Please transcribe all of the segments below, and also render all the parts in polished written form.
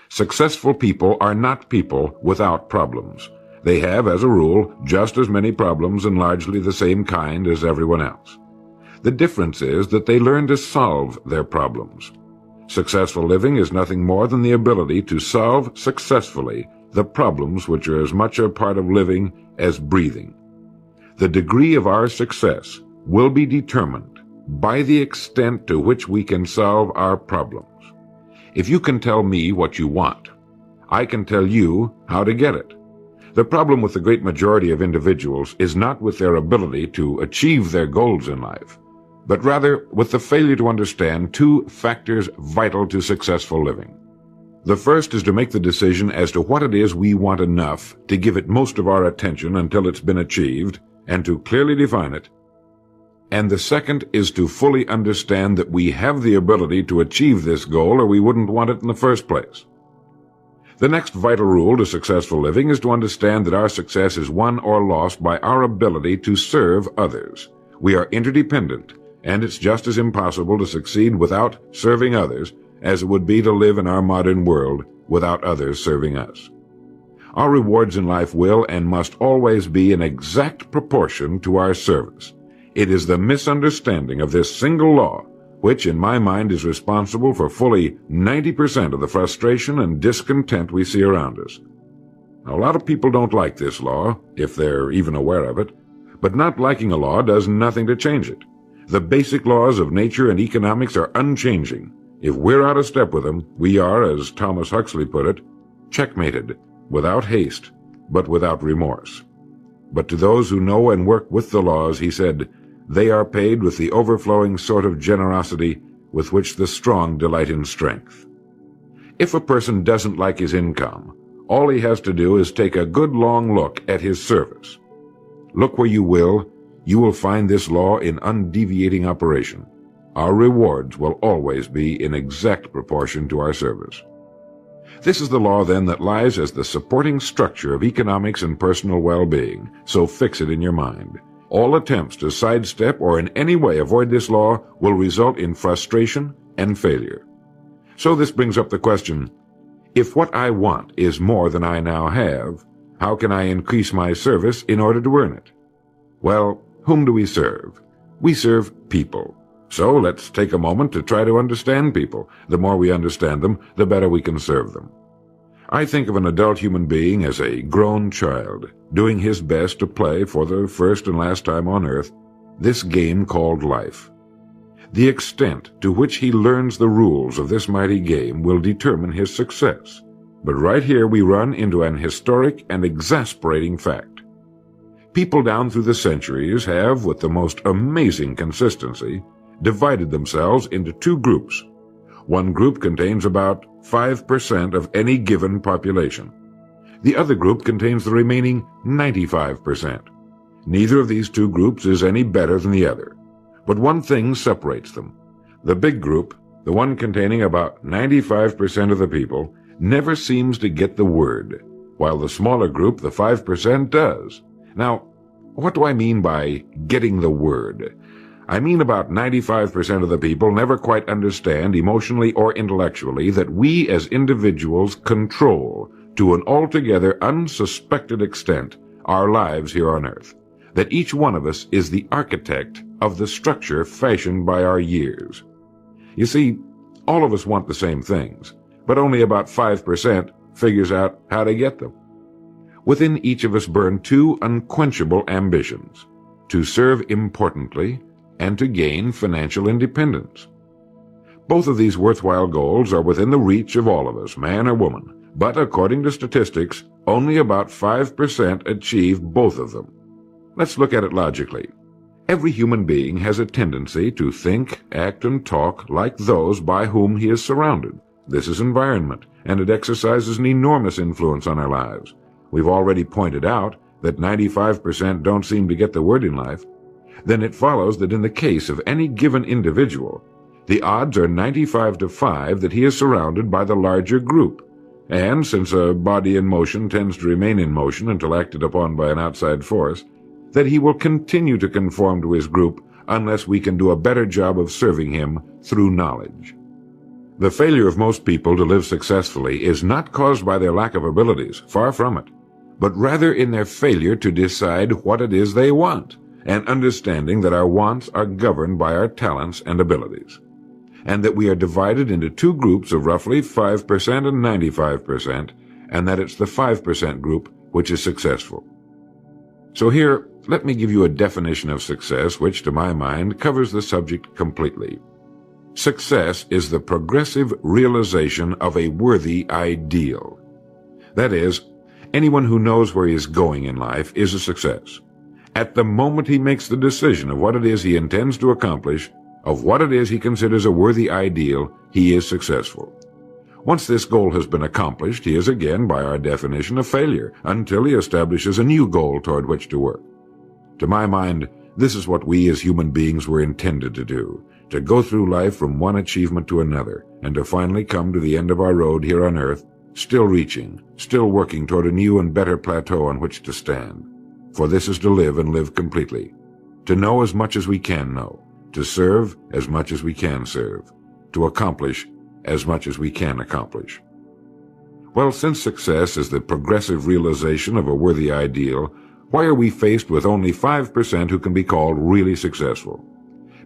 Successful people are not people without problems. They have, as a rule, just as many problems and largely the same kind as everyone else. The difference is that they learn to solve their problems. Successful living is nothing more than the ability to solve successfully the problems which are as much a part of living as breathing. The degree of our success will be determined by the extent to which we can solve our problems. If you can tell me what you want, I can tell you how to get it. The problem with the great majority of individuals is not with their ability to achieve their goals in life, but rather with the failure to understand two factors vital to successful living. The first is to make the decision as to what it is we want enough to give it most of our attention until it's been achieved, and to clearly define it. And the second is to fully understand that we have the ability to achieve this goal or we wouldn't want it in the first place. The next vital rule to successful living is to understand that our success is won or lost by our ability to serve others. We are interdependent, and it's just as impossible to succeed without serving others as it would be to live in our modern world without others serving us. Our rewards in life will and must always be in exact proportion to our service. It is the misunderstanding of this single law which, in my mind, is responsible for fully 90% of the frustration and discontent we see around us. Now, a lot of people don't like this law, if they're even aware of it, but not liking a law does nothing to change it. The basic laws of nature and economics are unchanging. If we're out of step with them, we are, as Thomas Huxley put it, checkmated, without haste, but without remorse. But to those who know and work with the laws, he said, they are paid with the overflowing sort of generosity with which the strong delight in strength. If a person doesn't like his income, all he has to do is take a good long look at his service. Look where you will find this law in undeviating operation. Our rewards will always be in exact proportion to our service. This is the law, then, that lies as the supporting structure of economics and personal well-being, so fix it in your mind. All attempts to sidestep or in any way avoid this law will result in frustration and failure. So this brings up the question, if what I want is more than I now have, how can I increase my service in order to earn it? Well, whom do we serve? We serve people. So let's take a moment to try to understand people. The more we understand them, the better we can serve them. I think of an adult human being as a grown child, doing his best to play for the first and last time on earth this game called life. The extent to which he learns the rules of this mighty game will determine his success. But right here we run into an historic and exasperating fact. People down through the centuries have, with the most amazing consistency, divided themselves into two groups. One group contains about 5% of any given population. The other group contains the remaining 95%. Neither of these two groups is any better than the other. But one thing separates them. The big group, the one containing about 95% of the people, never seems to get the word, while the smaller group, the 5%, does. Now, what do I mean by getting the word? I mean about 95% of the people never quite understand emotionally or intellectually that we as individuals control, to an altogether unsuspected extent, our lives here on earth. That each one of us is the architect of the structure fashioned by our years. You see, all of us want the same things, but only about 5% figures out how to get them. Within each of us burn two unquenchable ambitions: to serve importantly and to gain financial independence. Both of these worthwhile goals are within the reach of all of us, man or woman, but according to statistics, only about 5% achieve both of them. Let's look at it logically. Every human being has a tendency to think, act, and talk like those by whom he is surrounded. This is environment, and it exercises an enormous influence on our lives. We've already pointed out that 95% don't seem to get the word in life. Then it follows that in the case of any given individual, the odds are 95 to 5 that he is surrounded by the larger group. And since a body in motion tends to remain in motion until acted upon by an outside force, that he will continue to conform to his group unless we can do a better job of serving him through knowledge. The failure of most people to live successfully is not caused by their lack of abilities, far from it, but rather in their failure to decide what it is they want, and understanding that our wants are governed by our talents and abilities, and that we are divided into two groups of roughly 5% and 95%, and that it's the 5% group which is successful. So here, let me give you a definition of success which, to my mind, covers the subject completely. Success is the progressive realization of a worthy ideal. That is, anyone who knows where he is going in life is a success. At the moment he makes the decision of what it is he intends to accomplish, of what it is he considers a worthy ideal, he is successful. Once this goal has been accomplished, he is again, by our definition, a failure, until he establishes a new goal toward which to work. To my mind, this is what we as human beings were intended to do, to go through life from one achievement to another, and to finally come to the end of our road here on earth, still reaching, still working toward a new and better plateau on which to stand. For this is to live and live completely, to know as much as we can know, to serve as much as we can serve, to accomplish as much as we can accomplish. Well, since success is the progressive realization of a worthy ideal, why are we faced with only 5% who can be called really successful?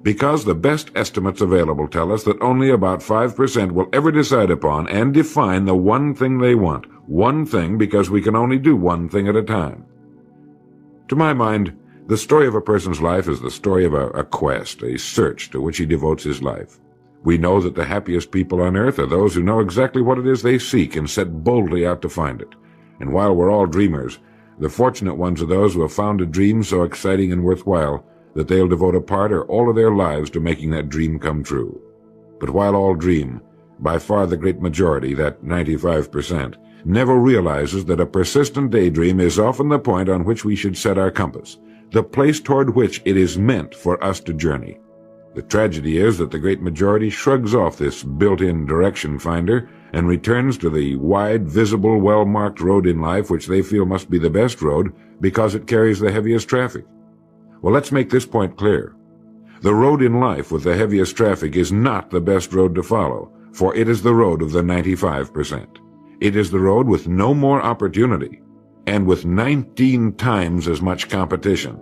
Because the best estimates available tell us that only about 5% will ever decide upon and define the one thing they want, one thing because we can only do one thing at a time. To my mind, the story of a person's life is the story of a quest, a search to which he devotes his life. We know that the happiest people on earth are those who know exactly what it is they seek and set boldly out to find it. And while we're all dreamers, the fortunate ones are those who have found a dream so exciting and worthwhile that they'll devote a part or all of their lives to making that dream come true. But while all dream, by far the great majority, that 95%, never realizes that a persistent daydream is often the point on which we should set our compass, the place toward which it is meant for us to journey. The tragedy is that the great majority shrugs off this built-in direction finder and returns to the wide, visible, well-marked road in life which they feel must be the best road because it carries the heaviest traffic. Well, let's make this point clear. The road in life with the heaviest traffic is not the best road to follow, for it is the road of the 95%. It is the road with no more opportunity, and with 19 times as much competition.